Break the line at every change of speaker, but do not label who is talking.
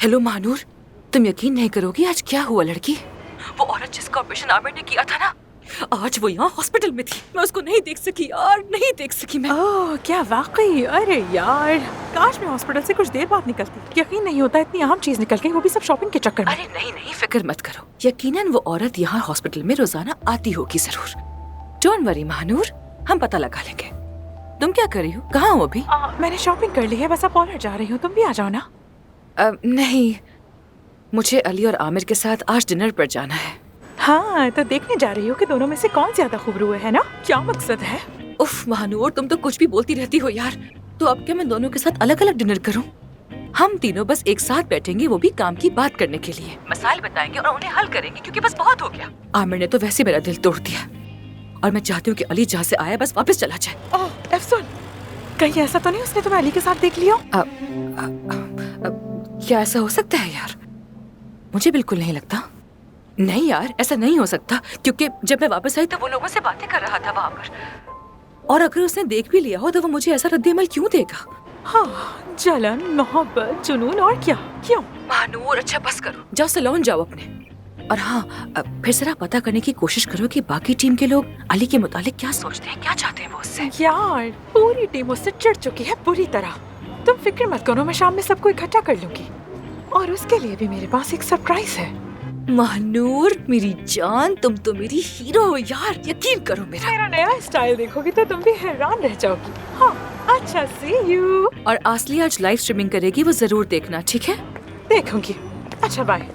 Hello Mahnoor, तुम यकीन नहीं करोगी आज क्या हुआ लड़की। वो औरत जिसका ऑपरेशन आमिर ने किया था ना, आज वो यहाँ हॉस्पिटल में थी। मैं उसको नहीं देख सकी यार, नहीं देख सकी मैं।
ओह क्या वाकई, अरे यार काश मैं हॉस्पिटल से कुछ देर बाद निकलती। यकीन नहीं होता इतनी अहम चीज निकल गई, वो भी सब शॉपिंग के चक्कर में।
अरे नहीं नहीं, फिक्र मत करो, यकीनन वो औरत यहाँ हॉस्पिटल में रोजाना आती होगी जरूर। डोंट वरी महानूर, हम पता लगा लेंगे। तुम क्या कर रही हो, कहाँ हो अभी?
मैंने शॉपिंग कर ली है, बस अब पार्लर जा रही हूँ, तुम भी आ जाओ ना।
नहीं, मुझे अली और आमिर के साथ आज डिनर पर जाना है।
हाँ तो देखने जा रही हूँ कि दोनों में से कौन ज्यादा खूबरू है ना? क्या मकसद है?
उफ महानूर, तुम तो कुछ भी बोलती रहती हो यार। तो अब क्या मैं दोनों के साथ अलग अलग डिनर करूं? हम तीनों बस एक साथ बैठेंगे, वो भी काम की बात करने के लिए। मसाइल बताएंगे और उन्हें हल करेंगे, क्योंकि बस बहुत हो गया। आमिर ने तो वैसे मेरा दिल तोड़ दिया और मैं चाहती हूँ कि अली जहाँ से आया बस वापस चला जाए।
ओह अफसोस, कहीं ऐसा तो नहीं उसने तुम्हें अली के साथ देख लिया?
क्या ऐसा हो सकता है यार? मुझे बिल्कुल नहीं लगता। नहीं यार, ऐसा नहीं हो सकता, क्योंकि जब मैं वापस आई तो वो लोगों से बातें कर रहा था वहाँ पर। और अगर उसने देख भी लिया हो तो वो मुझे ऐसा रद्द-ए-अमल क्यों देगा?
हाँ, जलन, मोहब्बत, जुनून और क्या? क्यों?
महानूर अच्छा बस करो, जाओ सैलून जाओ अपने। और हाँ, फिर जरा पता करने की कोशिश करो कि बाकी टीम के लोग अली के मुतालिक क्या सोचते हैं, क्या चाहते हैं वो उससे।
यार पूरी टीम उससे चिढ़ चुकी है बुरी तरह। तुम फिक्र मत करो, मैं शाम में सबको इकट्ठा कर लूंगी और उसके लिए भी मेरे पास एक सरप्राइज है।
महानूर मेरी जान, तुम तो मेरी हीरो हो यार, यकीन करो
मेरा नया स्टाइल देखोगी तो तुम भी हैरान रह जाओगी। हाँ अच्छा, सी यू।
और आसली आज लाइव स्ट्रीमिंग करेगी, वो जरूर देखना, ठीक है?
देखूंगी। अच्छा बाय।